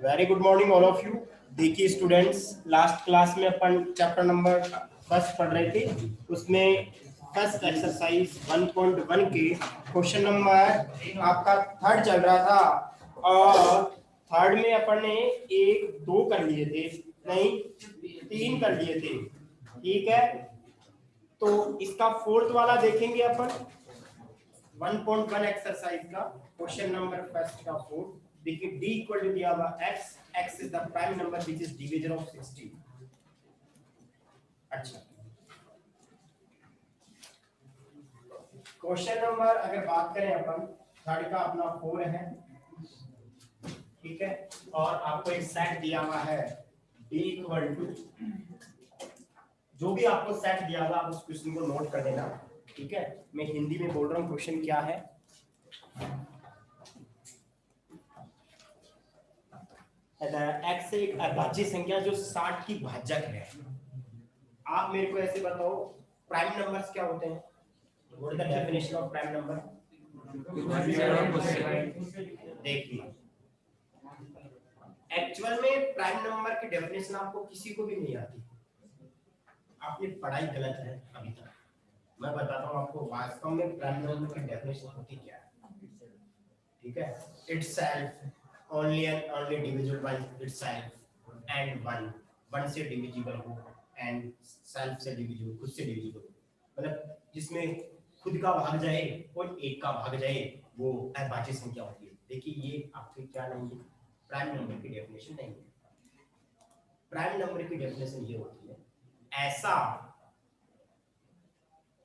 Very good morning all of you. देखिए students, last class में अपन chapter number first पढ़ रहे थे। उसमें फर्स्ट एक्सरसाइज 1.1 के क्वेश्चन नंबर आपका थर्ड चल रहा था और थर्ड में अपन ने एक दो कर लिए थे, नहीं 3 कर लिए थे। ठीक है, तो इसका फोर्थ वाला देखेंगे अपन 1.1 एक्सरसाइज का क्वेश्चन नंबर फर्स्ट का फोर्थ। देखिए d इक्वल टू दिया हुआ x, x is the prime number which is division of 60। अच्छा, क्वेश्चन नंबर अगर बात करें अपन थर्ड का अपना 4 है, ठीक है, और आपको एक सेट दिया हुआ है d इक्वल टू, जो भी आपको सेट दिया हुआ आप उस क्वेश्चन को नोट कर देना। ठीक है, मैं हिंदी में बोल रहा हूँ क्वेश्चन क्या है। x एक अभाज्य संख्या जो 60 की भाजक है। आप मेरे को ऐसे बताओ प्राइम नंबर्स क्या होते हैं? What is the definition of prime number? देखिए, एक्चुअल में प्राइम नंबर की डेफिनेशन आपको किसी को भी नहीं आती। आपने पढ़ाई गलत है अभी तक। मैं बताता हूँ आपको वास्तव में प्राइम नंबर की डेफिनेशन होती क्या है। ठीक है, itself only and only divisible by itself and one से डिविजिबल हो and सेल्फ से डिविजिबल, खुद से डिविजिबल हो, मतलब जिसमें खुद का भाग जाए और एक का भाग जाए, वो अभाज्य संख्या होती है। देखिए ये आपके क्या नहीं है, प्राइम नंबर की डेफिनेशन नहीं है। प्राइम नंबर की डेफिनेशन ये होती है ऐसा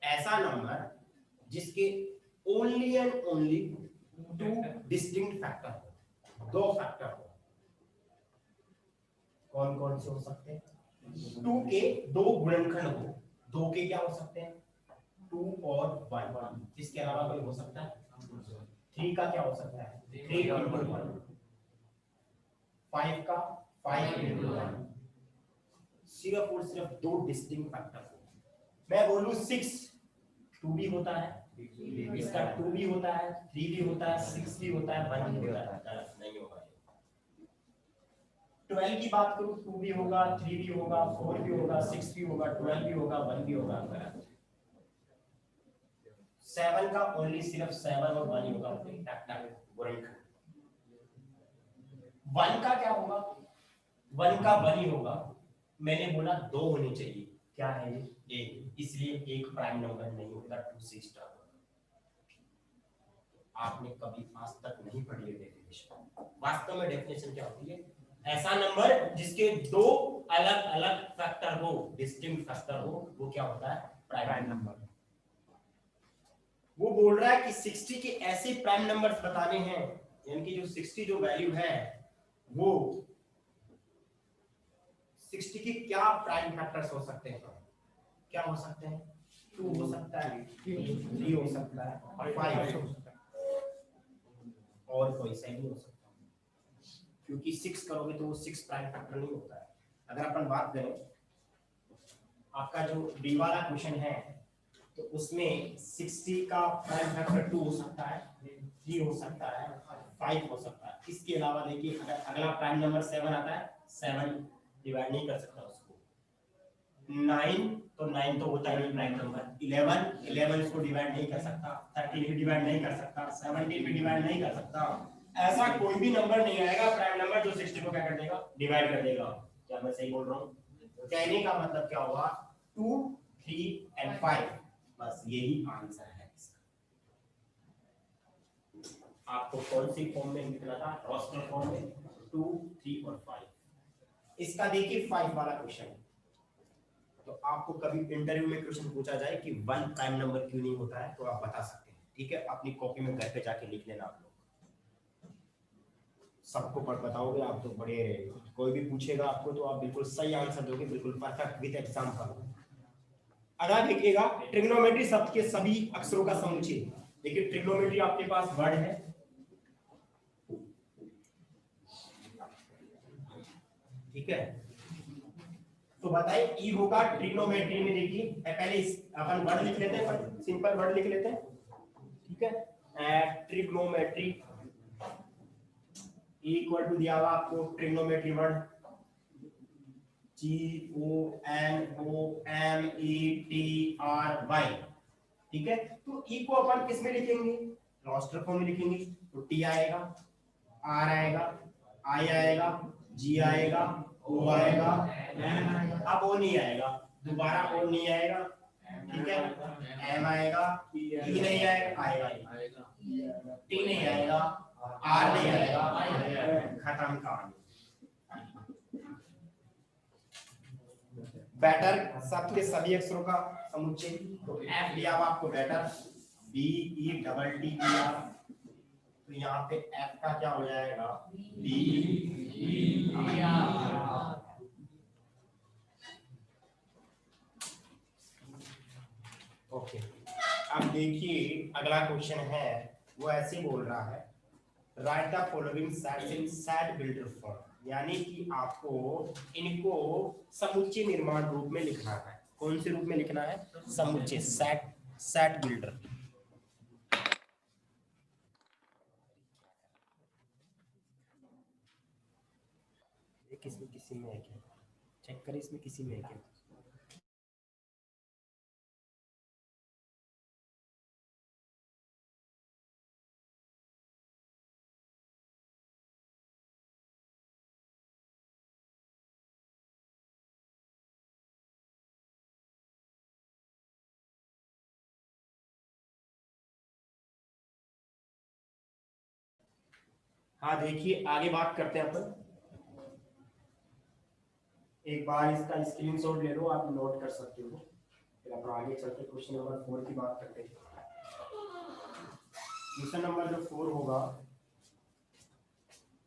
ऐसा नंबर जिसके only and only two distinct factor हो, दो फैक्टर हो। कौन कौन से हो सकते हैं? 2 के दो गुणनखंड हो। 2 के क्या हो सकते हैं? 2 और 1। इसके अलावा कोई हो सकता है? 3 का क्या हो सकता है? 3 into 1। 5 का 5 into 1। सिर्फ और सिर्फ दो डिस्टिंक्ट फैक्टर हो। मैं बोलूं 6, 2 भी होता है, इसका 2 भी होता है, 3 भी होता है, 6 भी होता है, 1 भी होता है, नहीं होगा। 12 की बात करूं 2 भी होगा, 3 भी होगा, 4 भी होगा, 6 भी होगा, 12 भी होगा, 1 भी होगा। 7 का ओनली सिर्फ 7 और 1 ही होगा, टक टक गुणनखंड। 1 का क्या होगा? 1 का 1 ही होगा। मैंने बोला 2 होने चाहिए, क्या है ये? 1, इसलिए एक प्राइम नंबर नहीं होगा, 2 से स्टार्ट होगा। आपने कभी आज तक नहीं पढ़ी है डेफिनेशन। वास्तव में डेफिनेशन क्या होती है? ऐसा नंबर जिसके दो अलग अलग फैक्टर हो, डिस्टिंक्ट फैक्टर हो, वो क्या होता है? Prime number. वो बोल रहा है कि 60 के ऐसे प्राइम नंबर्स बताने हैं, यानी कि जो 60 जो वैल्यू है वो 60 की क्या प्राइम फैक्टर्स हो सकते हैं? क्या हो सकते हैं? 2 हो सकता है, 3 हो सकता है, 5 हो सकता है, और कोई सही नहीं हो सकता, क्योंकि 6 करोगे तो वो 6 प्राइम फैक्टर नहीं होता है। अगर अपन बात करें आपका जो डी वाला क्वेश्चन है, तो उसमें 60 का प्राइम फैक्टर 2 हो सकता है, 3 हो सकता है, 5 हो सकता है। इसके अलावा देखिए अगर अगला प्राइम नंबर 7 आता है, 7 डिवाइड नहीं कर सकता उसको। 9 तो 9 तो होता ही नहीं प्राइम नंबर। 11 इसको डिवाइड नहीं कर सकता, 13 भी डिवाइड नहीं कर सकता, 17 भी डिवाइड नहीं कर सकता। ऐसा कोई भी नंबर नहीं आएगा प्राइम नंबर जो 60 को क्या कर देगा? डिवाइड कर देगा। क्या मैं सही बोल रहा हूँ? कहने का मतलब क्या हुआ? 2, 3 एंड 5, बस यही आंसर है इसका। आपको कौन सी फॉर्म में लिखना था? रोस्टर फॉर्म में 2, 3 और 5। इसका देखिए 5 वाला क्वेश्चन, तो आपको कभी इंटरव्यू में क्वेश्चन पूछा जाए कि 1 प्राइम नंबर क्यों नहीं होता है, तो आप बता सकते हैं। ठीक है, अपनी कॉपी में घर पे जाके लिख लेना। आप लोग सबको पढ़ बताओगे आप तो बड़े, कोई भी पूछेगा आपको तो आप बिल्कुल सही आंसर दोगे, बिल्कुल परफेक्ट विद एग्जांपल। अगर देखिएगा ट्रिग्नोमेट्री शब्द के सभी अक्षरों का समुच्चय। देखिए ट्रिग्नोमेट्री आपके पास वर्ड है, ठीक है, तो बताइए ई होगा ट्रिग्नोमेट्री में। देखिए पहले अपन वर्ड लिख लेते हैं, सिंपल वर्ड लिख लेते हैं। ठीक है, ट्रिग्नोमेट्री इक्वल टू दिया हुआ आपको ट्रिग्नोमेट्री वर्ड GONOMETRY, ठीक है। तो ई को अपन किस में लिखेंगे, रोस्टर फॉर्म में लिखेंगे। तो टी आएगा, आर आएगा, आई आएगा, जी आएगा, ओ आएगा, एम आएगा। अब ओ नहीं आएगा, दोबारा ओ नहीं आएगा, ठीक है। एम आएगा, ई नहीं आएगा, आएगा टी नहीं आएगा, आर नहीं आएगा, खत्म कहानी। बैटर सबके सभी अक्षरों का समुच्चय। तो एफ दिया हुआ आपको batter, B E double T दिया, तो यहाँ पे एफ का क्या हो जाएगा, बी ई आर। ओके, अब देखिए अगला क्वेश्चन है, वो ऐसे बोल रहा है, right the following sets in set builder form, यानी कि आपको इनको समुच्चय निर्माण रूप में लिखना है। कौन से रूप में लिखना है, समुच्चय, सेट बिल्डर। इसमें किसी में है क्या, चेक करें इसमें किसी में है क्या। हाँ देखिए आगे बात करते हैं अपन, एक बार इसका स्क्रीनशॉट ले लो, आप नोट कर सकते हो। फिर अपन आगे चलते क्वेश्चन नंबर 4 की बात करते हैं। क्वेश्चन नंबर जो 4 होगा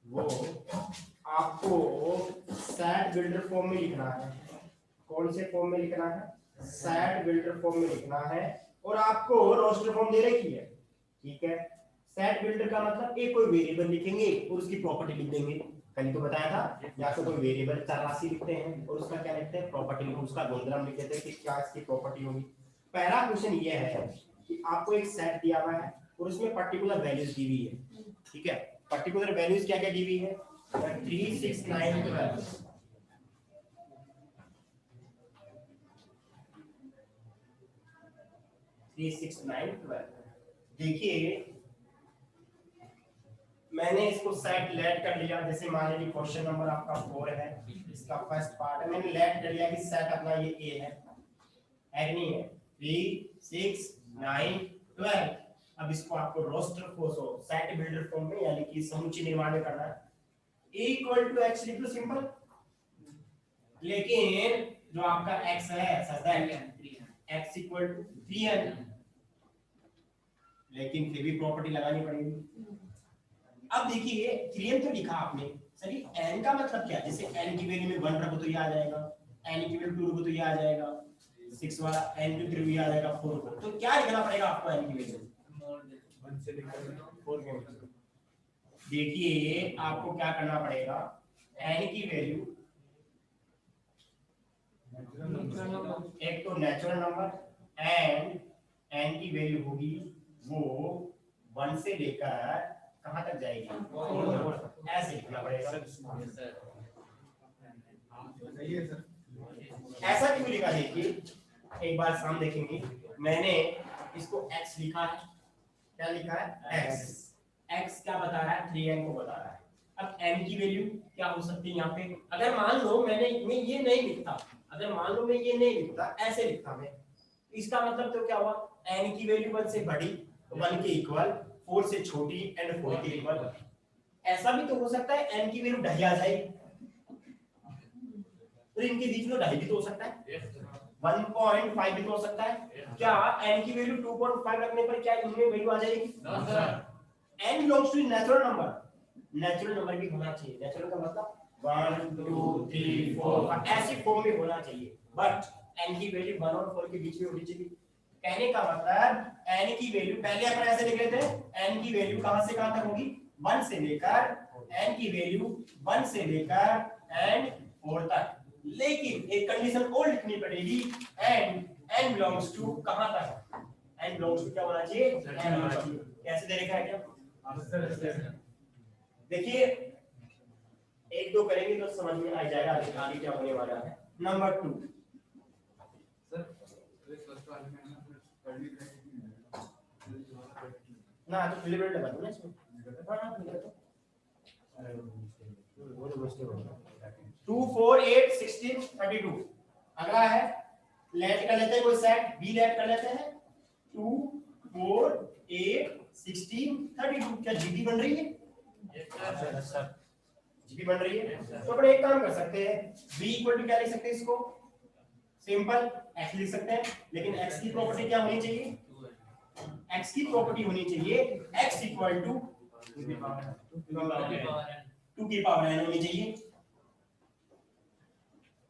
वो आपको सेट बिल्डर फॉर्म में लिखना है। कौन से फॉर्म में लिखना है, सेट बिल्डर फॉर्म में लिखना है, और आपको रोस्टर फॉर्म दे रखी है, ठीक है। सेट बिल्डर का मतलब एक कोई वेरिएबल लिखेंगे और उसकी प्रॉपर्टी लिख देंगे। कल तो बताया था, या तो कोई वेरिएबल चर राशि लिखते हैं और उसका क्या लिखते हैं, प्रॉपर्टी, उसका गुणधर्म लिख देते हैं कि क्या इसकी प्रॉपर्टी होगी। पहला क्वेश्चन ये है कि आपको एक सेट दिया हुआ है और उसमें पर्टिकुलर वैल्यूज दी हुई है, ठीक है। पर्टिकुलर वैल्यूज क्या क्या दी हुई है, 3 6 9 12, 3 6 9 12। देखिए मैंने इसको सेट लेट कर लिया, जैसे मान लीजिए क्वेश्चन नंबर आपका 4 है, इसका फर्स्ट पार्ट है, मैंने लेट कर लिया कि सेट अपना ये ए है, नहीं है, 3 6 9 12। अब इसको आपको roster form, set builder form में यानी कि समुच्चय निर्माण में करना है। a इक्वल टू x लिख लो सिंपल, लेकिन जो आपका x है such that x equal to 3n, लेकिन फिर भी प्रॉपर्टी लगानी पड़ेगी। अब देखिए 3n तो लिखा आपने, सही, n का मतलब क्या है, जैसे n की वैल्यू में 1 रखो तो ये आ जाएगा, n की वैल्यू 2 रखो तो ये आ जाएगा, 6 वाला n की वैल्यू आ जाएगा 4 को। तो क्या लिखना पड़ेगा आपको n की वैल्यू 1 से लेकर 4 के। देखिए आपको क्या करना पड़ेगा, n की वैल्यू, एक तो नेचुरल नंबर एंड n की वैल्यू होगी वो 1 से लेकर कहां तक जाएगी, ऐसे लिखना पड़ेगा। ऐसा क्यों लिखा, देखिए एक बार सामने देखेंगे, मैंने इसको x लिखा है, क्या लिखा है x, x क्या बता रहा है, 3n को बता रहा है। अब n की वैल्यू क्या हो सकती है यहाँ पे, अगर मान लो मैं ये नहीं लिखता, अगर मान लो मैं ये नहीं लिखता, ऐसे लिखता मैं, इसका मतलब तो क्या हुआ, n की वैल्यू 1 से बड़ी, 1 के इक्वल, 4 से छोटी एंड 4 के इक्वल। ऐसा भी तो हो सकता है n की वैल्यू ढाई आ जाएगी, तो इनके बीच में ढाई भी तो हो सकता है, 1.5 भी तो हो सकता है। क्या n की वैल्यू 2.5 रखने पर क्या इनमें वैल्यू आ जाएगी, n belongs to natural number, natural number भी होना चाहिए, नेचुरल का मतलब 1 2 3 4 ऐसी फॉर्म में होना चाहिए, बट n की वैल्यू 1 और 4 के बीच में होनी चाहिए। कहने का मतलब n की वैल्यू, पहले अपन ऐसे लिख लेते हैं, n की वैल्यू कहां से कहां तक होगी, 1 से लेकर, n की वैल्यू 1 से लेकर एंड 4 तक, लेकिन एक कंडीशन और लिखनी पड़ेगी, एंड n बिलोंग्स टू कहां तक, n बिलोंग्स टू क्या होना चाहिए, कैसे दे रखा है क्या, देखिए एक दो करेंगे तो समझ में आ जाएगा आगे क्या होने वाला है। नंबर 2 ना तो फिलिब्रेट लगा दो ना इसमें। हाँ फिर तो 2 4 8 16 32। अगला है लेट कर लेते हैं कोई सेट बी लेट कर लेते हैं 2 4 8 16 32। क्या जीबी बन रही है? यस सर जीबी बन रही है। तो अपन एक काम कर सकते हैं b इक्वल टू क्या लिख सकते हैं इसको सिंपल x लिख सकते हैं। लेकिन x की प्रॉपर्टी क्या होनी चाहिए? x की प्रॉपर्टी होनी चाहिए x इक्वल टू 2 की पावर n होनी चाहिए।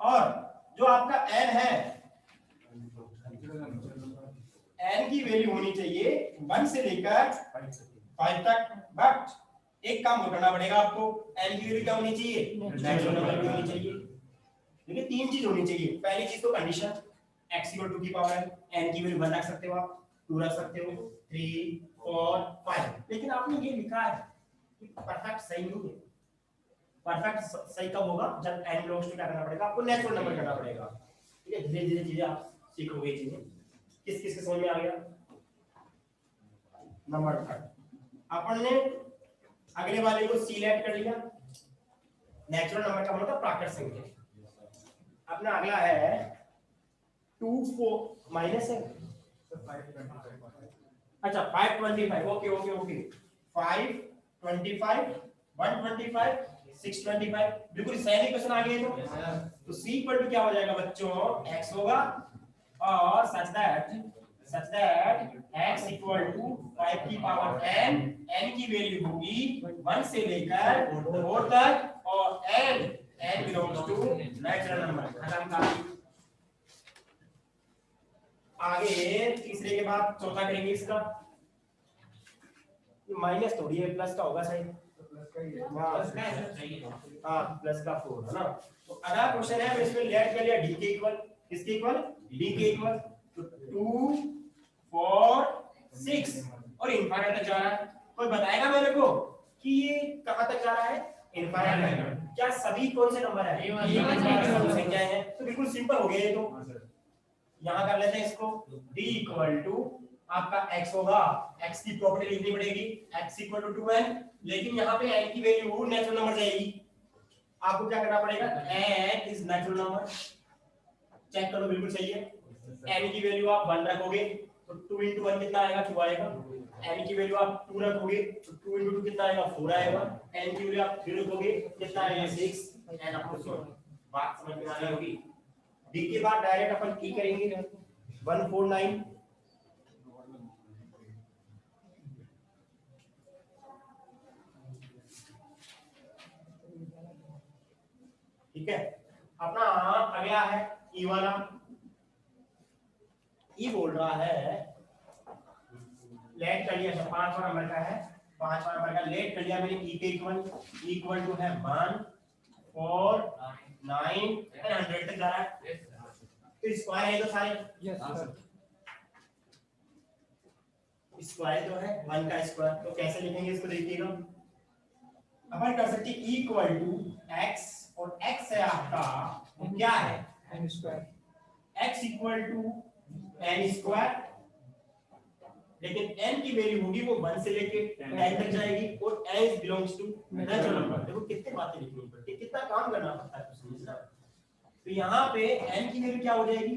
और जो आपका n है n की वैल्यू होनी चाहिए 1 से लेकर 5 तक। बट एक काम और करना पड़ेगा आपको, n की वैल्यू क्या होनी चाहिए? नेचुरल नंबर की होनी चाहिए। देखिए तीन चीज होनी चाहिए। पहली चीज तो कंडीशन x इक्वल 2 की पावर n की वैल्यू 1 रख सकते हो आप, 2 रख सकते हो, 3 4 5। लेकिन आपने ये लिखा है कि परफेक्ट सही नहीं है। परफेक्ट सही कब होगा? जब n बिलोंग्स टू क्या करना पड़ेगा आपको? नेचुरल नंबर करना पड़ेगा। ठीक है, धीरे धीरे चीजें आप सीखोगे। चीजें किस किस के समझ में आ गया? नंबर 3 अपन ने अगले वाले को सी लेट कर लिया। नेचुरल नंबर का मतलब प्राकृत संख्या। अपना अगला है 2 4 माइनस है अच्छा 525। ओके ओके ओके 525 125 625 बिल्कुल सही क्वेश्चन आ गया। तो c इक्वल टू क्या हो जाएगा बच्चों? x होगा और such that x equal to 5 की पावर n n की वैल्यू होगी 1 से लेकर 4 तक और n belongs to natural number. खत्म कहानी। आगे तीसरे के बाद चौथा करेंगे इसका। माइनस थोड़ी है प्लस का होगा शायद। हाँ प्लस का 4 है ना। तो अगला क्वेश्चन है इसमें लेट कर लिया डी के इक्वल किसके इक्वल? डी के इक्वल। तो 2 4 6 और इनफाइनाइट तक जा रहा है। कोई बताएगा मेरे को कि ये कहां तक जा रहा है? इनफाइनाइट। क्या सभी कौन से नंबर है? संख्या है। तो बिल्कुल सिंपल हो गया ये तो। यहां कर लेते हैं इसको d इक्वल टू आपका x होगा, x की प्रॉपर्टी लिखनी पड़ेगी x इक्वल टू 2n। लेकिन यहाँ पे n की वैल्यू नेचुरल नंबर जाएगी। आपको क्या करना पड़ेगा? n is natural number. Check करो बिल्कुल सही है। n की वैल्यू आप 1 रखोगे तो 2 into 1 कितना आएगा? 2 आएगा। n की वैल्यू आप 2 रखोगे तो 2 into 2 कितना आएगा? 4 आएगा। n की वैल्यू आप 3 रखोगे कितना आएगा? 6। n आपको बात समझ में आ रही होगी। d के बाद डायरेक्ट अपन की करेंगे 149। ठीक है, अपना अगला है ई वाला। ई बोल रहा है लेट कर लिया 5वां नंबर का है। 5वां नंबर का लेट कर लिया मैंने ई के इक्वल टू है 1 4 9 एंड 100 तक जा रहा है। तो स्क्वायर है तो सारे स्क्वायर जो है 1 का स्क्वायर। तो कैसे लिखेंगे इसको देखिएगा। अपन कर सकते हैं इक्वल टू x और x है आपका वो क्या है? n square. x equal to n square. लेकिन n की वैल्यू होगी वो 1 से लेके 10 तक जाएगी और n belongs to natural number. देखो कितने बातें लिखनी पड़ती है, कितना काम करना पड़ता है तो समझना। तो यहाँ पे n की वैल्यू क्या हो जाएगी?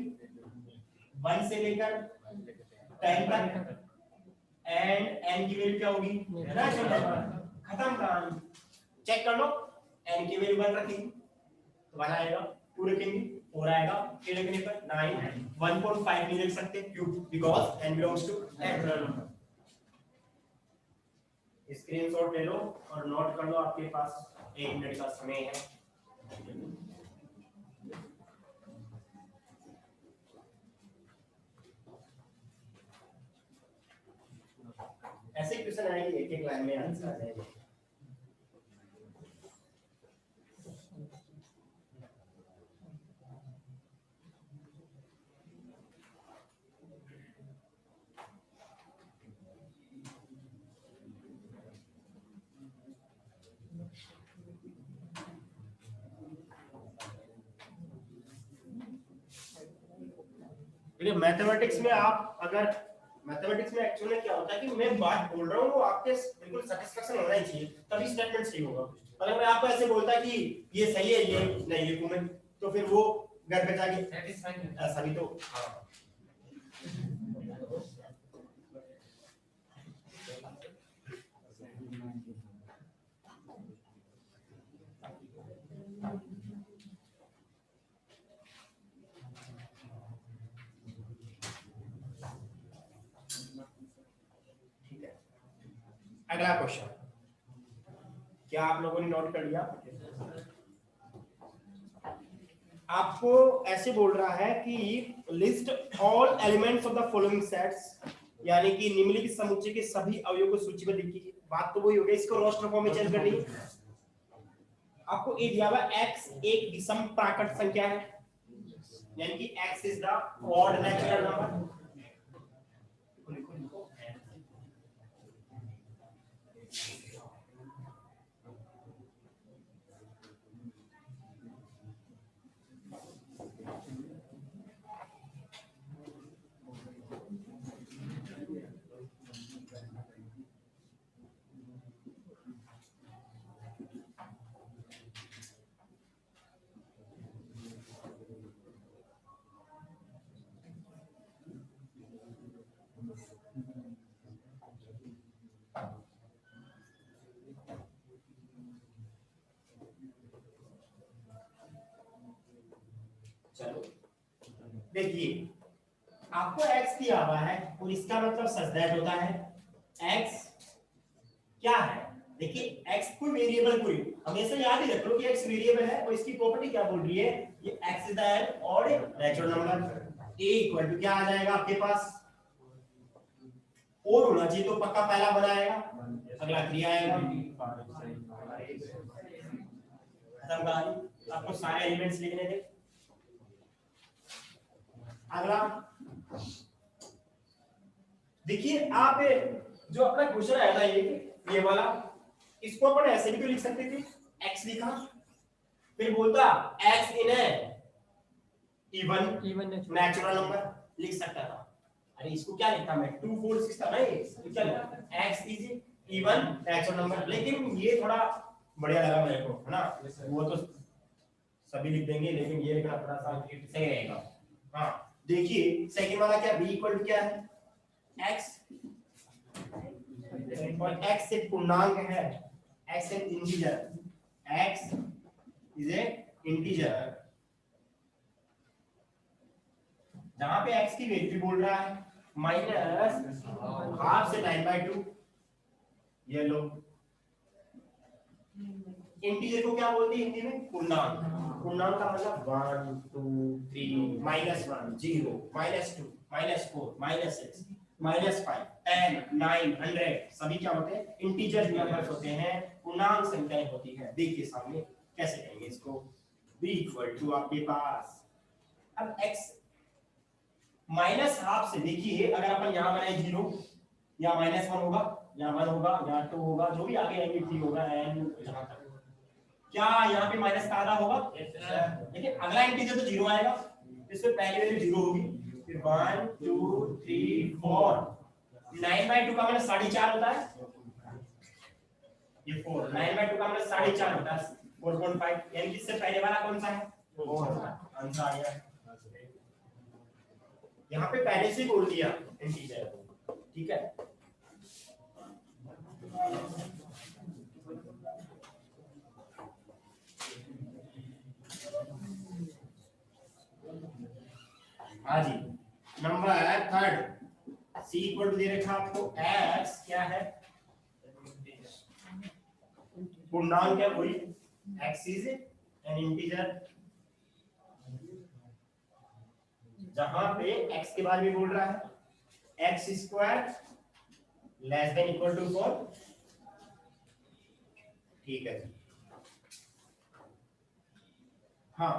1 से लेकर 10 तक एंड n की वैल्यू क्या होगी? Natural number. खत्म कहानी। चेक कर लो n की वैल्यू 1 रखेंगे तो 1 आएगा, 2 रखेंगे 4 आएगा, 3 रखने पर 9। 1.5 नहीं लिख सकते क्यों? Because n belongs to natural number. Screenshot ले लो और नोट कर लो, आपके पास 1 मिनट का समय है। ऐसे क्वेश्चन आएंगे एक एक लाइन में आंसर आ जाएगा। देखिए मैथमेटिक्स में आप अगर मैथमेटिक्स में एक्चुअली क्या होता है कि मैं बात बोल रहा हूँ वो आपके बिल्कुल सेटिस्फेक्शन होना ही चाहिए, तभी स्टेटमेंट सही होगा। अगर मैं आपको ऐसे बोलता कि ये सही है ये नहीं ये कूमें, तो फिर वो घर पे जाके सेटिस्फाइड ऐसा भी तो हाँ। ठीक है, अगला क्वेश्चन, क्या आप लोगों ने नोट कर लिया? आपको ऐसे बोल रहा है कि list all elements of the following sets, यानी कि निम्नलिखित समुच्चय के सभी अवयवों को सूचीबद्ध कीजिए। बात तो वही हो गई, इसको रोस्टर फॉर्म में चेंज करनी है। आपको ए दिया हुआ x एक विषम प्राकृत संख्या है, यानी कि x is the odd natural number. चलो देखिए, आपको x दिया हुआ है और इसका मतलब सच दैट होता है x क्या है। देखिए x कोई वेरिएबल, कोई हमेशा याद ही रख लो कि x वेरिएबल है और इसकी प्रॉपर्टी क्या बोल रही है, ये x is the odd natural number. a equal to क्या आ जाएगा आपके पास, और होना चाहिए तो पक्का पहला बनाएगा, अगला 3 आएगा। खत्म कहानी, आपको सारे एलिमेंट्स लिखने थे। अगला देखिए, आप जो अपना क्वेश्चन आया था ये वाला, इसको अपन ऐसे भी तो लिख सकते थे, x लिखा फिर बोलता x in even natural number लिख सकता था। अरे इसको क्या लिखता मैं 2 4 6 था ना, ये क्या लिखा x is even natural number. लेकिन ये थोड़ा बढ़िया लगा मेरे को, है ना। वो तो सभी लिख देंगे लेकिन ये लिखना थोड़ा सा सही रहेगा। हाँ देखिए सेकंड वाला क्या, b इक्वल टू क्या है x, और x एक पूर्णांक है, x एक integer, x is a integer, जहां पे x की वैल्यू बोल रहा है माइनस हाफ से 9/2। ये लो, इंटीजर को क्या बोलते हैं हिंदी में, पूर्णांक। पूर्णांक का मतलब 1 2 3 -1 0 -2 -4 -6 -5 10 9 100 सभी क्या होते हैं, इंटीजर नंबर्स होते हैं, पूर्णांक संख्याएं होती हैं। देखिए सामने कैसे करेंगे इसको, b इक्वल टू आपके पास, अब x माइनस हाफ से, देखिए अगर अपन यहां बनाए 0 या -1 होगा, यहाँ 1 होगा, यहाँ 2 होगा, जो भी आगे आएंगे 3 होगा, n यहाँ तक, क्या यहाँ पे माइनस का आधा होगा। देखिए अगला इंटीजर तो 0 आएगा, इसमें पहली वैल्यू 0 होगी, फिर 1 2 3 4 9/2 का मतलब 4.5 होता है, ये 4 9/2 का मतलब 4.5 होता है 4.5, यानी कि इससे पहले वाला कौन सा है 4, आंसर आ गया। यहाँ पे पहले से ही बोल दिया इंटीजर, ठीक है। हाँ जी, नंबर 3 c इक्वल टू दे रखा आपको x क्या है, पूर्णांक है वही, x इज एन इंटीजर, जहां पे x के बारे में बोल रहा है x square less than equal to 4, ठीक है। हाँ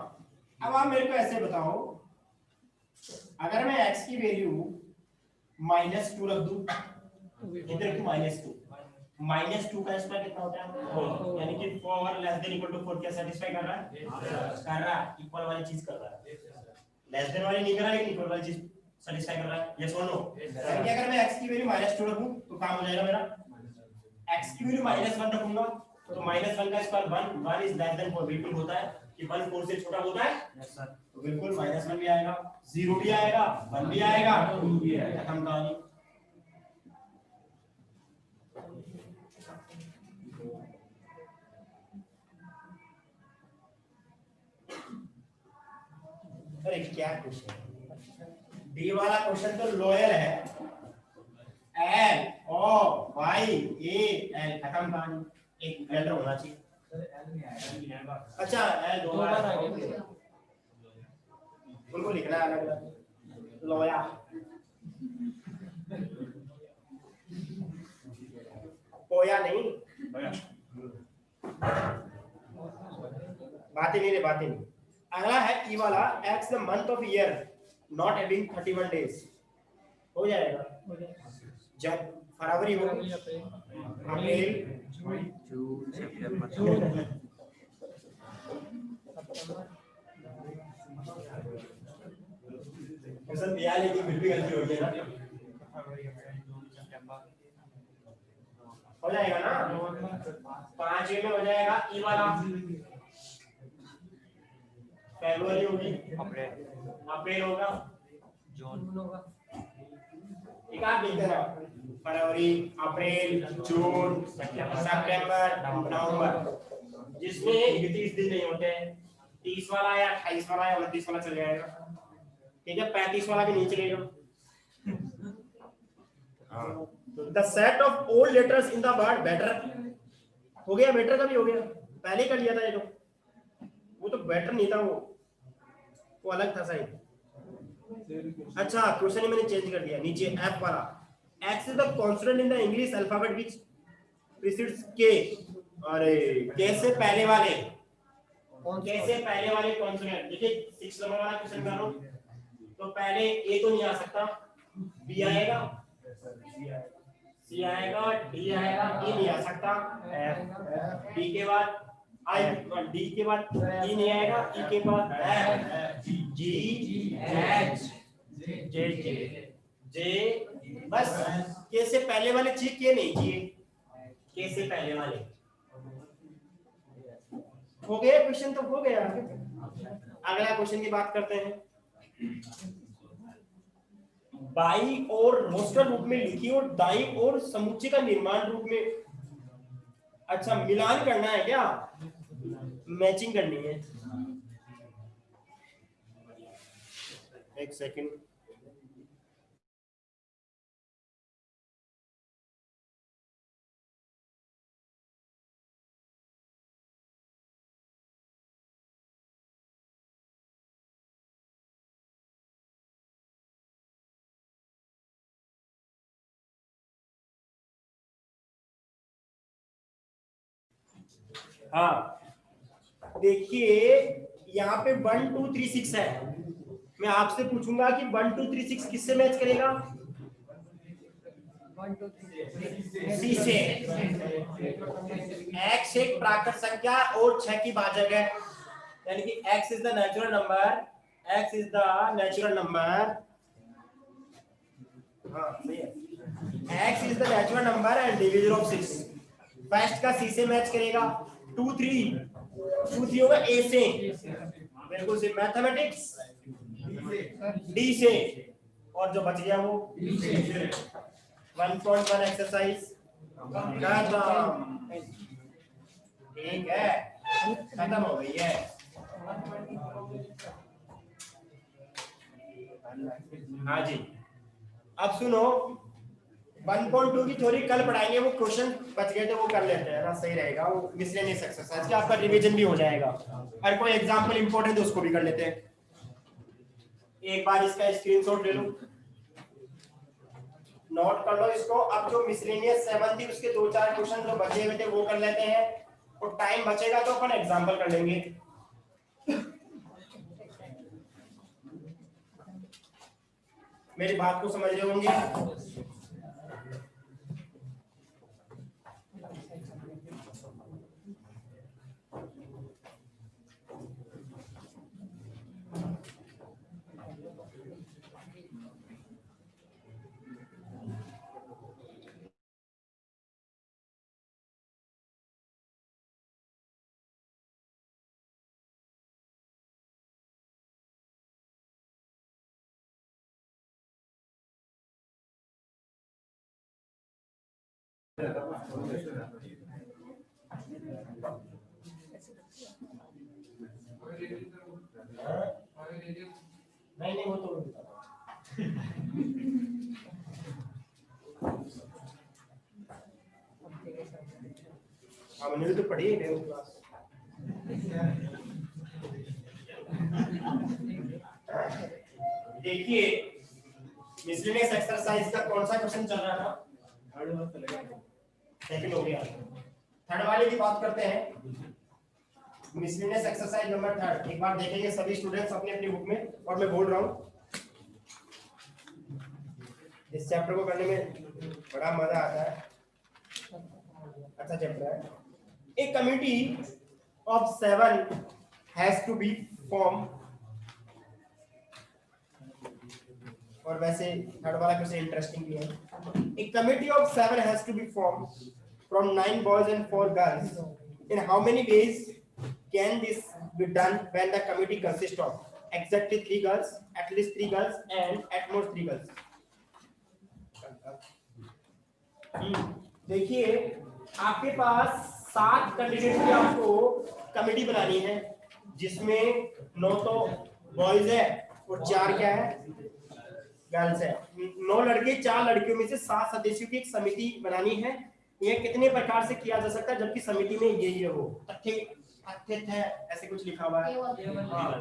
अब आप मेरे को ऐसे बताओ, अगर मैं x की वैल्यू -2 रख दूं, इधर रखूं -2 का स्क्वायर कितना होता है, यानी कि 4 लेस देन इक्वल टू 4 क्या सेटिस्फाई कर रहा है, इक्वल वाली चीज कर रहा है, लेस देन वाली नहीं कर रहा, लेकिन इक्वल वाली चीज सेटिस्फाई कर रहा है? यस और नो? यानी अगर मैं x की वैल्यू -2 रखूं तो काम हो जाएगा मेरा। x की वैल्यू -1 रखूंगा तो -1 का स्क्वायर 1 इज लेस देन 4 बिल्कुल होता है कि 1 4 से छोटा होता है। Yes sir. तो बिल्कुल -1 भी आएगा, 0 भी आएगा, 1 भी आएगा, 2 भी आएगा, खत्म कहानी। अरे क्या क्वेश्चन, डी वाला क्वेश्चन तो लॉयल है। L O Y A L, खत्म कहानी। एक लेटर होना चाहिए। अच्छा एल दो बार आ गया, उनको लिखना है अलग अलग। लॉया पोया नहीं, बातें नहीं रे बातें नहीं। अगला है ई वाला, x the month of year not having 31 days. हो जाएगा जब फरवरी हो, अप्रैल, जून, सितंबर, क्वेश्चन दिया लेकिन फिर भी गलती हो गई ना। हो जाएगा ना, 5 में हो जाएगा ई वाला। फरवरी होगी, अप्रैल होगा, जून होगा। एक आप देखते रहो, फरवरी, अप्रैल, जून, सितंबर, नवंबर। जिसमें 30 दिन नहीं होते, 30 वाला या 28 वाला या 29 वाला चल जाएगा। ठीक है, 35 वाला भी नहीं चलेगा। The set of all letters in the word better, हो गया, बेटर का भी हो गया, पहले ही कर लिया था ये तो। वो तो बेटर नहीं था, वो अलग था सही। अच्छा क्वेश्चन ही मैंने चेंज कर दिया, नीचे एफ वाला, x is the consonant in the English alphabet which precedes k। अरे k से पहले वाले, k से पहले वाले कॉन्सोनेंट। देखिए 6 नंबर वाला क्वेश्चन करो तो पहले a तो नहीं आ सकता, b आएगा, c आएगा, d आएगा, e नहीं आ सकता, f, d के बाद I, d के बाद e नहीं आएगा, e के बाद f, g, h, j, बस k से पहले वाले चाहिए, k नहीं चाहिए, k से पहले वाले। हो गया क्वेश्चन तो हो गया। अगला क्वेश्चन की बात करते हैं। बाई और रोस्टर रूप में लिखी और दाई और समुच्चय का निर्माण रूप में। अच्छा मिलान करना है क्या, मैचिंग करनी है। एक सेकंड, हाँ देखिए यहाँ पे 1 2 3 6 है। मैं आपसे पूछूंगा कि 1 2 3 6 किससे मैच करेगा? सी से। x एक प्राकृत संख्या और 6 की भाजक है, यानी कि x is the natural number, x is the natural number, हाँ सही है, x is the natural number and division of 6। First का c से मैच करेगा, 2 3 होगा a से, बिल्कुल से। मैथमेटिक्स d से, और जो बच गया वो 1.1 एक्सरसाइज खत्म। ठीक है, खत्म हो गई है। हाँ जी, अब सुनो 1.2 की थ्योरी कल पढ़ाएंगे, वो क्वेश्चन बच गए थे वो कर लेते हैं ना, सही रहेगा, वो मिसलेनियस एक्सरसाइज का आपका रिवीजन भी हो जाएगा। और कोई एग्जांपल इंपॉर्टेंट है उसको भी कर लेते हैं। एक बार इसका स्क्रीनशॉट ले लो, नोट कर लो इसको। अब जो मिसलेनियस 7 थी उसके 2-4 क्वेश्चन जो बचे हुए थे वो कर लेते हैं, और टाइम बचेगा तो अपन एग्जांपल कर लेंगे। मेरी बात को समझ रहे होंगे? नहीं नहीं वो तो हमने भी तो पढ़ी है डेमो क्लास। देखिए मिसलेनियस एक्सरसाइज का कौन सा क्वेश्चन चल रहा था? सेकंड हो गया। थर्ड वाले की बात करते हैं। मिसलेनियस एक्सरसाइज नंबर थर्ड एक बार देखेंगे सभी स्टूडेंट्स अपनी अपनी बुक में, और मैं बोल रहा हूँ इस चैप्टर को करने में बड़ा मजा आता है, अच्छा चैप्टर है। A committee of 7 has to be form, और वैसे थर्ड वाला क्वेश्चन इंटरेस्टिंग भी है। A committee of 7 has to be form from 9 boys and 4 girls, in how many days can this be done when the committee consists of exactly 3 girls, at least 3 girls and at most 3 girls? देखिए आपके पास 7 candidate की आपको committee बनानी है, जिसमें 9 तो boys है और 4 क्या है गर्ल्स है। 9 लड़के 4 लड़कियों में से 7 सदस्यों की एक समिति बनानी है। यह कितने प्रकार से किया जा सकता है जबकि समिति में ये हो तथ्य तथ्य है ऐसे कुछ लिखा हुआ है। हाँ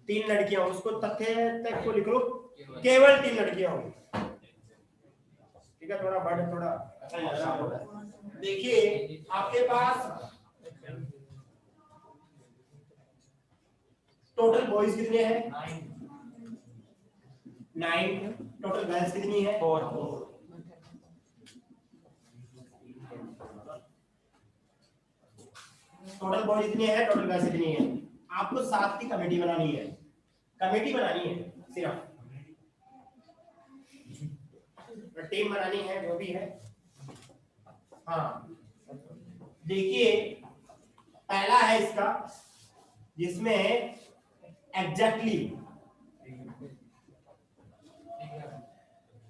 3 लड़कियां, उसको तथ्य तक को लिख लो केवल 3 लड़कियां होंगी, ठीक है। थोड़ा वर्ड थोड़ा अच्छा लग रहा होगा। देखिए आपके पास टोटल बॉयज कितने हैं? 9। टोटल गर्ल्स कितनी है? 4। टोटल बॉयज कितने हैं? टोटल गर्ल्स कितनी है? आपको 7 की कमेटी बनानी है, कमेटी बनानी है सिर्फ, टीम बनानी है जो भी है। हाँ देखिए पहला है इसका जिसमें एग्जैक्टली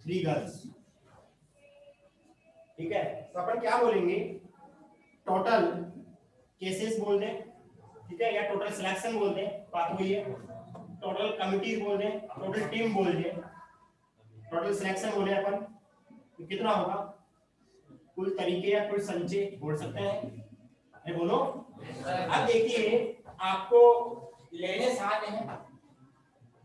3 गर्ल्स, ठीक है। तो अपन क्या बोलेंगे? टोटल केसेस बोल दें, ठीक है, या टोटल सिलेक्शन बोल दें, बात वही है। टोटल कमिटी बोल दें, टोटल टीम बोल दें, टोटल सिलेक्शन बोले अपन, तो कितना होगा? कुल तरीके या कुल संचय बोल सकते हैं, अरे बोलो। अब देखिए आपको लेने 7 हैं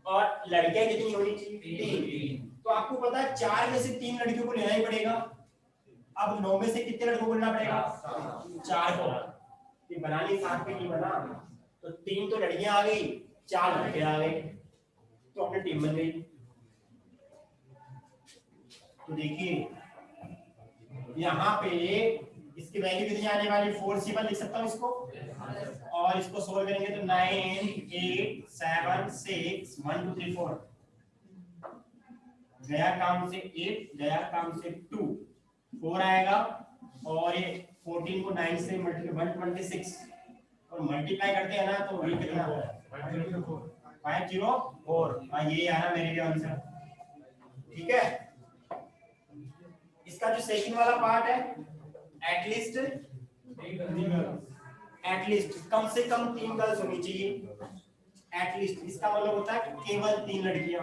और लड़कियां कितनी होनी चाहिए? 3। तो आपको पता है 4 में से 3 लड़कियों को लेना ही पड़ेगा। अब 9 में से कितने लड़कों को लेना पड़ेगा? 4 को। ये बनानी 7 पे नहीं बना, तो 3 तो लड़कियां आ गई, 4 लड़के आ गए, तो अपनी टीम बन गई। तो देखिए यहाँ पे इसकी वैल्यू कितनी आने वाली? 4 सी लिख सकता हूँ इसको, और इसको सोल्व करेंगे तो 9 8 7 6 1 2 3 4 गया काम से 8 गया काम से 2 4 आएगा, और ये 14 को 9 से मल्टीप्लाई 126 और मल्टीप्लाई करते हैं ना तो ये कितना 504। हाँ ये आना मेरे लिए आंसर, ठीक है। इसका जो सेकंड वाला पार्ट है एटलीस्ट कम से कम 3 गर्ल्स होनी चाहिए, एटलीस्ट इसका मतलब होता है केवल 3 लड़कियां।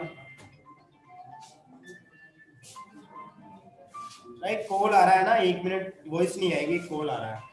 राइट, कॉल आ रहा है ना, 1 मिनट, वॉइस नहीं आएगी, कॉल आ रहा है।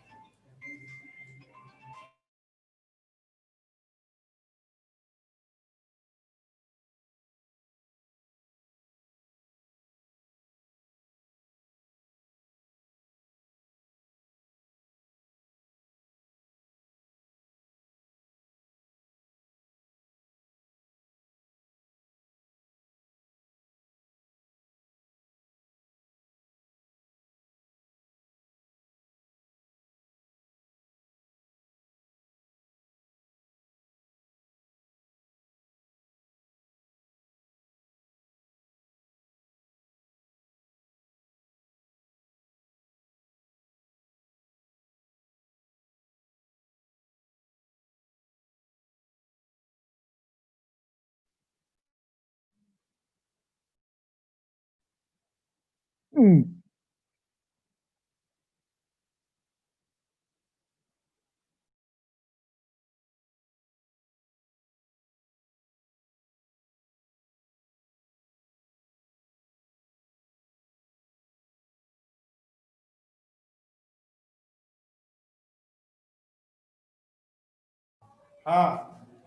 हाँ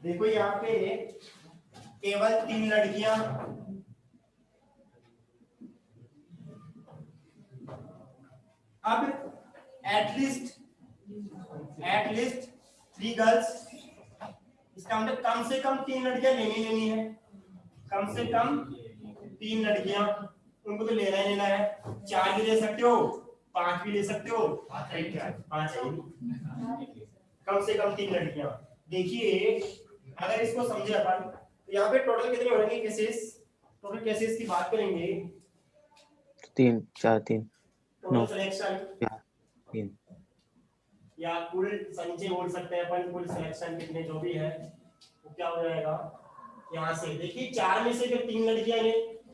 देखो यहाँ पे केवल 3 लड़कियां, अब एटलीस्ट 3 गर्ल्स, इसका मतलब कम से कम 3 लड़कियां लेनी है, कम से कम 3 लड़कियां, उनको तो लेना ही लेना है। 4 भी ले सकते हो, 5 भी ले सकते हो, 5 कम से कम 3 लड़कियां। देखिए अगर इसको समझे अपन तो यहाँ पे टोटल कितने हो जाएंगे केसेस, टोटल केसेस की बात करेंगे 3 4 3 टोटल सिलेक्शन 3 या कुल संचय बोल सकते हैं अपन, कुल सिलेक्शन कितने जो भी है वो क्या हो जाएगा यहाँ से। देखिए 4 में से जब 3 लड़कियां ले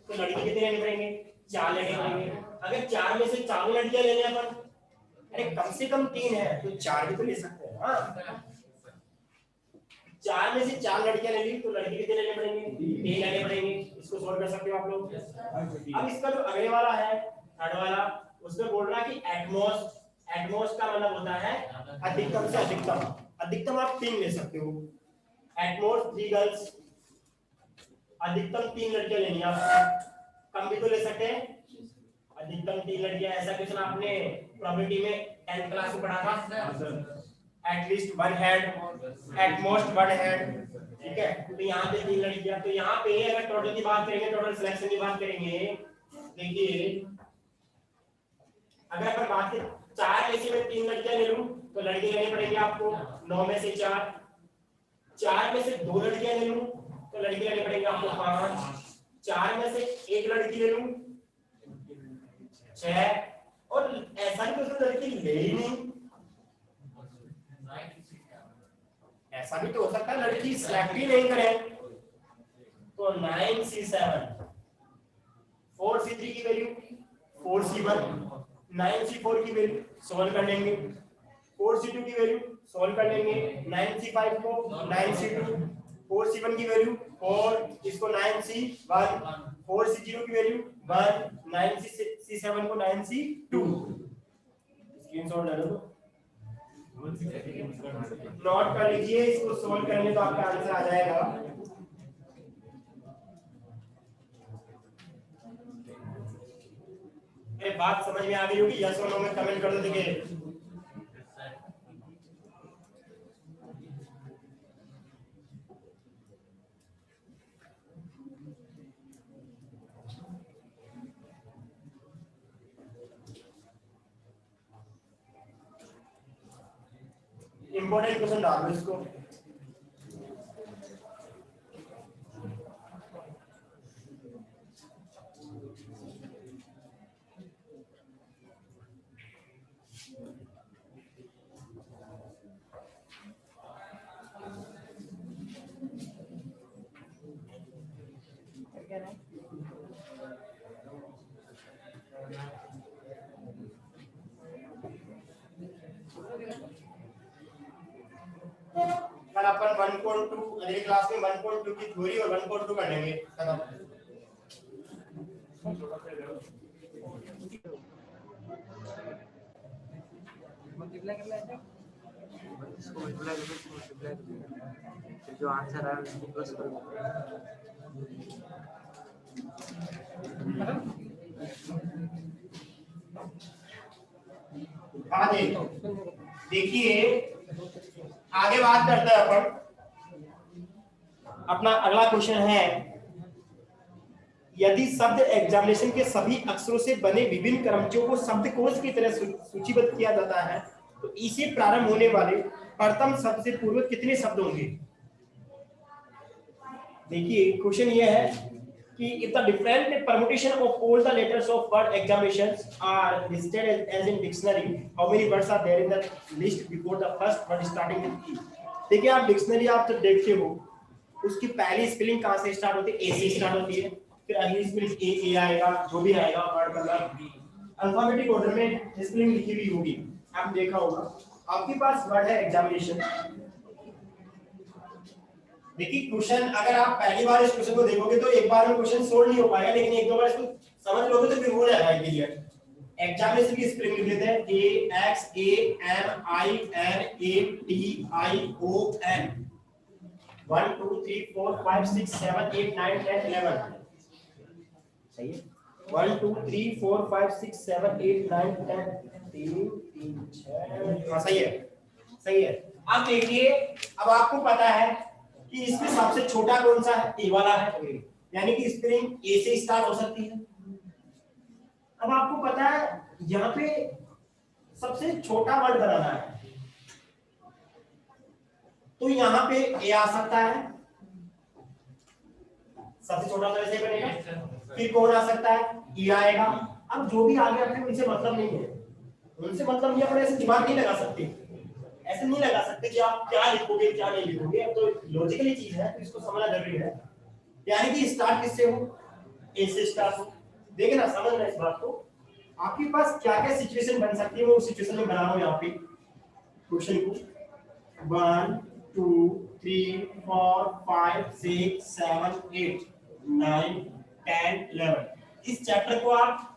तो लड़के कितने लेने पड़ेंगे, 4 लेने पड़ेंगे। अगर 4 में से 4 लड़कियां लेने अपन, अरे कम से कम 3 है तो 4 भी तो ले सकते हैं। हाँ 4 में से 4 लड़कियां ले ली तो लड़के कितने लेने पड़ेंगे, 3 लेने पड़ेंगे। इसको सॉल्व कर सकते हो आप लोग। अब इसका जो अगले वाला है थर्ड वाला, उसमें बोल रहा है कि एटमोस्ट, एटमोस्ट का मतलब होता है अधिकतम से अधिकतम, अधिकतम आप 3 ले सकते हो। एटमोस्ट 3 गर्ल्स, अधिकतम 3 लड़कियां लेनी है आप, कम भी तो ले सकते हैं। अधिकतम 3 लड़कियां, ऐसा क्वेश्चन आपने प्रोबेबिलिटी में 10th क्लास में पढ़ा था। एटलीस्ट 1 हेड, एटमोस्ट 1 हेड, ठीक है। तो यहाँ पे 3 लड़कियां, तो यहाँ पे अगर टोटल की बात करेंगे, टोटल सिलेक्शन की बात करेंगे, देखिए अगर अपन बात करें 4 में से मैं 3 लड़कियां ले लूं तो लड़के लेने पड़ेंगे आपको 9 में से 4, 4 में से 2 लड़कियां ले लूं तो लड़के लेने पड़ेंगे आपको 5, 4 में से 1 लड़की ले लूं 6, और ऐसा भी तो लड़की ले ही नहीं, ऐसा भी तो हो सकता है लड़की सिलेक्ट ही नहीं करे। तो 9C7, 4C3 की वैल्यू 4C1, 9C4 की वैल्यू सॉल्व कर लेंगे, 4C2 की वैल्यू सॉल्व कर लेंगे, 9C5 को 9C2, 4C1 की वैल्यू 4, इसको 9C1, 4C0 की वैल्यू 1, 9C7 को 9C2। स्क्रीनशॉट ले लो, नोट कर लीजिए, इसको सॉल्व करेंगे तो आपका आंसर आ जाएगा। ये बात समझ में आ गई होगी, यस और नो में कमेंट कर दो। देखिए इंपॉर्टेंट क्वेश्चन डाल दो इसको। कल अपन 1.2 अगली क्लास में 1.2 की थ्योरी और 1.2 कर लेंगे, खत्म। जो आंसर है उसको प्लस करो। हाँ जी, देखिए आगे बात करते हैं अपन। अपना अगला क्वेश्चन है, यदि शब्द एग्जामिनेशन के सभी अक्षरों से बने विभिन्न क्रमचियों को शब्दकोश की तरह सूचीबद्ध किया जाता है तो इसे प्रारंभ होने वाले प्रथम शब्द से पूर्व कितने शब्द होंगे। देखिए क्वेश्चन ये है कि if the different permutation of all the letters of word examinations are listed as in dictionary, how many words are there in the list before the first word starting with E। देखिए आप dictionary आप जब देखते हो उसकी पहली spelling कहाँ से स्टार्ट होती है, ए से स्टार्ट होती है, फिर अगली स्पेलिंग ए आएगा, जो भी आएगा वर्ड मतलब अल्फाबेटिक ऑर्डर में स्पेलिंग लिखी हुई होगी। आप देखा होगा आपके पास वर्ड है एग्जामिनेशन। देखिए क्वेश्चन अगर आप पहली बार इस क्वेश्चन को देखोगे तो एक बार में क्वेश्चन सोल्व नहीं हो पाएगा, लेकिन एक दो बार इसको समझ लोगे तो फिर हो जाएगा क्लियर। एग्जामिनेशन की स्पेलिंग लिख लेते हैं A X A M I N A T I O N। 1 2 3 4 5 6 7 8 9 10 11 सही है 1 2 3 4 5 6 7 8 9 10 3 3 6 हाँ सही है अब देखिए अब आपको पता है कि इसमें सबसे छोटा कौन सा है ए वाला है यानी कि स्प्रिंग ए से स्टार्ट हो सकती है अब आपको पता है यहाँ पे सबसे छोटा वर्ड बनाना है तो यहाँ पे ए आ सकता है सबसे छोटा तो ऐसे बनेगा फिर कौन आ सकता है ई आएगा अब जो भी आगे अपने उनसे मतलब नहीं है उनसे मतलब नहीं अपने ऐसे दिमाग नहीं लगा सकते ऐसे नहीं लगा सकते कि आप क्या लिखोगे क्या नहीं लिखोगे अब तो लॉजिकली चीज है तो इसको समझना जरूरी है यानी कि स्टार्ट किससे हो ए से स्टार्ट हो देखिए ना समझना इस बात को आपके पास क्या क्या सिचुएशन बन सकती है वो सिचुएशन में बना रहा हूं यहाँ पे क्वेश्चन को 1 2 3 4 5 6 7 8 9 10 11 इस चैप्टर को आप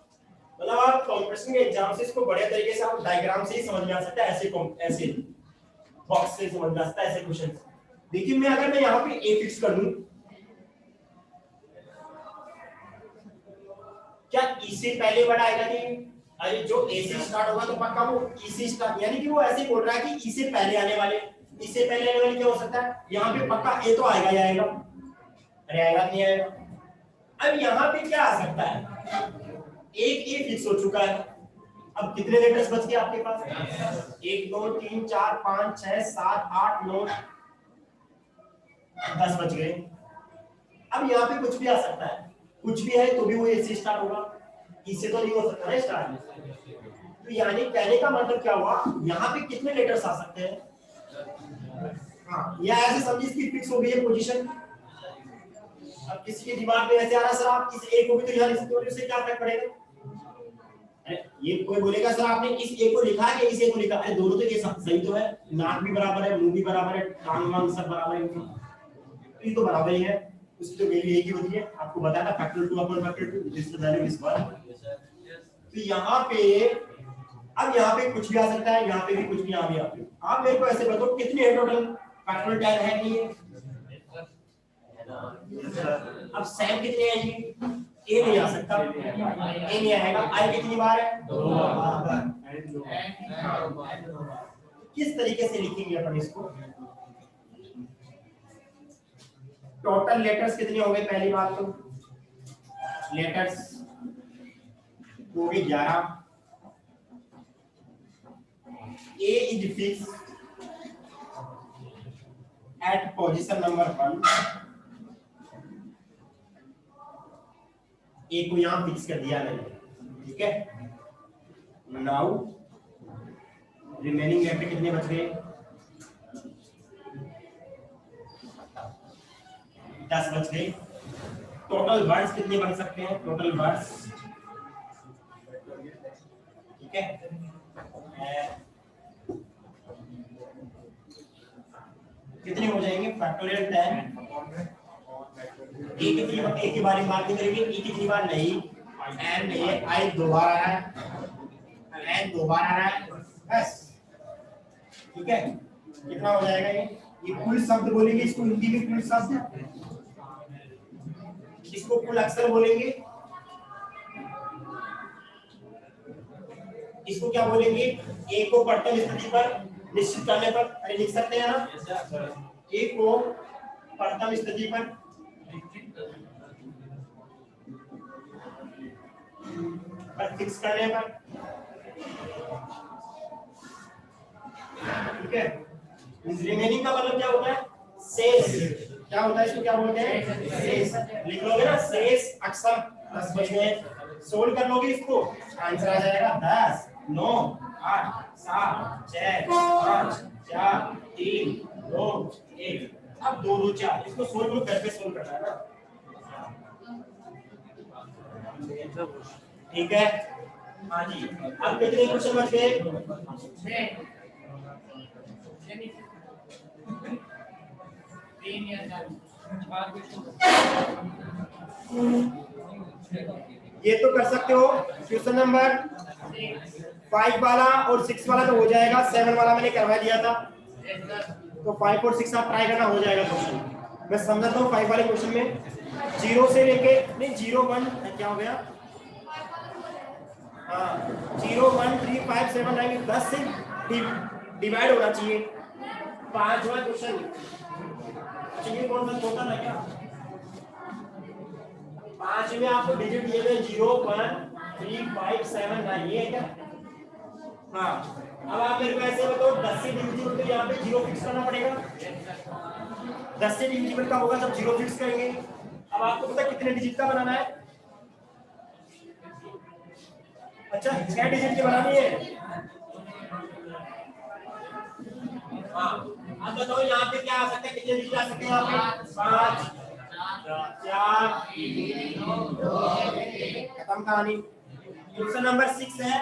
मतलब आप कॉम्पिटिशन के एग्जाम से इसको बड़े तरीके से आप डायग्राम से ही समझ में आ सकता है ऐसे बॉक्स से समझ में आ सकता है ऐसे क्वेश्चन देखिए मैं अगर मैं यहाँ पे ए फिक्स कर दूं क्या ई से पहले वर्ड आएगा कि अरे जो ए से स्टार्ट होगा तो पक्का वो ई से स्टार्ट यानी कि वो ऐसे ही बोल रहा है कि ई से पहले आने वाले ई से पहले आने वाले क्या हो सकता है यहाँ पे पक्का ए तो आएगा ही आएगा अरे आएगा नहीं आएगा अब यहाँ पे क्या आ सकता है एक ए फिक्स हो चुका है अब कितने लेटर्स बच गए आपके पास 1 2 3 4 5 6 7 8 9 10 बच गए अब यहाँ पे कुछ भी आ सकता है कुछ भी है तो भी वो ए से स्टार्ट होगा इससे तो नहीं हो सकता ना स्टार्ट तो यानी कहने का मतलब क्या हुआ यहाँ पे कितने लेटर्स आ सकते हैं हाँ या ऐसे समझिए इसकी फिक्स हो गई है पोजीशन अब किसी के दिमाग में ऐसे आ रहा सर आप इस ए को भी तो यहाँ लिख सकते हो उससे क्या फर्क पड़ेगा अरे ये कोई बोलेगा सर आपने इस ए को लिखा है कि इस ए को लिखा है दोनों तो ये सही तो है नाक भी बराबर है मुंह भी बराबर है टांग वांग सब बराबर है तो ये तो बराबर ही है उसकी तो वैल्यू एक ही होती है आपको बताया था factor 2 upon factor 2 this the value is 1 तो यहाँ पे अब यहाँ पे कुछ भी आ सकता है यहाँ पे भी कुछ भी यहाँ भी आ सकता है आप मेरे को ऐसे बताओ कितने है टोटल फैक्टर 10 है कि ये अब सैम कितने आएंगे ए नहीं आ सकता ए नहीं आएगा आई कितनी बार है 2 बार किस तरीके से लिखेंगे अपन इसको टोटल लेटर्स कितने हो गए पहली बात तो लेटर्स हो गए 11 A is fix at position number 1 A को यहां फिक्स कर दिया मैंने ठीक है नाउ रिमेनिंग लेटर कितने बच गए 10 बच गए टोटल वर्ड्स कितने बन सकते हैं टोटल वर्ड्स ठीक है कितने हो जाएंगे फैक्टोरियल 10 एक की बार बात नहीं करेंगे ई कितनी बार नहीं एन नहीं है आई 2 बार आ रहा है एन 2 बार आ रहा है बस ठीक है कितना हो जाएगा ये कुल शब्द बोलेंगे इसको हिंदी में कुल शब्द इसको कुल अक्षर बोलेंगे इसको क्या बोलेंगे ए को प्रथम स्थिति पर निश्चित करने पर अरे लिख सकते हैं ना ए को प्रथम स्थिति पर फिक्स करने पर ठीक है रिमेनिंग का मतलब क्या होता है शेष क्या होता है इसको क्या बोलते हैं शेष लिख लोगे ना शेष अक्षर 10 बच गए सोल्व कर लोगे इसको आंसर आ जाएगा 10 9 8 7 6 5 4 3 2 1 अब 2 2 4 इसको सोल्व करो घर पे सोल्व करना है ना ठीक है हाँ जी अब कितने क्वेश्चन बच गए ये तो कर सकते हो क्वेश्चन नंबर 5 वाला और 6 वाला तो हो जाएगा 7 वाला मैंने करवा दिया था तो 5 और 6 आप ट्राई करना हो जाएगा क्वेश्चन मैं समझाता हूँ 5 वाले क्वेश्चन में 0 से लेके नहीं 0 1 क्या हो गया, हाँ 0 1 3 5 7 9 10 से डिवाइड होना चाहिए। 5वां क्वेश्चन, अच्छा ये कौन सा छोटा था क्या, 5 में आपको डिजिट दिए थे 0 1 3 5 7 9 ये है क्या, हाँ अब आप मेरे को ऐसे बताओ 10 से डिविजिबल तो यहाँ पे 0 फिक्स करना पड़ेगा, 10 से डिविजिबल का होगा जब 0 फिक्स करेंगे। अब आपको पता कितने डिजिट का बनाना है, अच्छा 6 डिजिट की बनानी है, हाँ अब बताओ यहाँ पे क्या आ सकता है, कितने डिजिट आ सकते हैं यहाँ पे 5 4 खत्म कहानी। क्वेश्चन नंबर 6 है,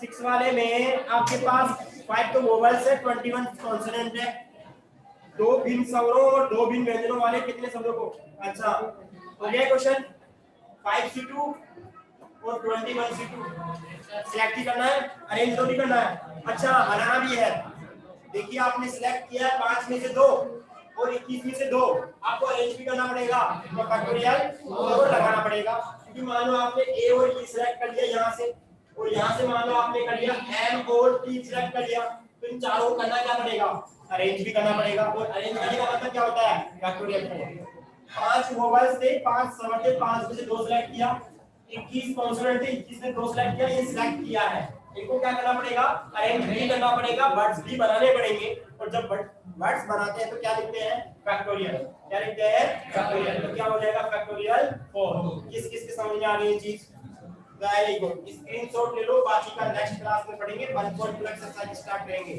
6 वाले में आपके पास 5 तो वोवेल्स है 21 कॉन्सोनेंट है, 2 भिन्न स्वरों और 2 भिन्न व्यंजनों वाले कितने शब्दों को, अच्छा हो गया क्वेश्चन 5C2 और 21C2 सिलेक्ट ही करना है, अरेंज तो नहीं करना है, अच्छा बनाना भी है। देखिए आपने सिलेक्ट किया है 5 में से 2 और 21 में से 2, आपको अरेंज भी करना पड़ेगा तो फैक्टोरियल और लगाना पड़ेगा, क्योंकि मान लो आपने ए और ई सिलेक्ट कर लिया यहाँ से और यहाँ से मान लो आपने कर लिया एम और टी सिलेक्ट कर लिया, तो इन चारों को करना क्या पड़ेगा, अरेंज भी करना पड़ेगा, और अरेंज करने का मतलब क्या होता है फैक्टोरियल 4। 5 वोवेल्स थे 5 शब्द थे, 5 में से 2 सिलेक्ट किया, 21 कॉन्सोनेंट थे 21 में 2 सिलेक्ट किया, ये सिलेक्ट किया है, इनको क्या करना पड़ेगा अरेंज भी करना पड़ेगा, वर्ड्स भी बनाने पड़ेंगे, और जब वर्ड्स बनाते हैं तो क्या लिखते हैं फैक्टोरियल, क्या लिखते हैं फैक्टोरियल, तो क्या हो जाएगा फैक्टोरियल 4। किस किस के समझ में आ रही है चीज, वेरी गुड, स्क्रीनशॉट ले लो, बाकी का नेक्स्ट क्लास में पढ़ेंगे, 1.2 एक्सरसाइज स्टार्ट करेंगे।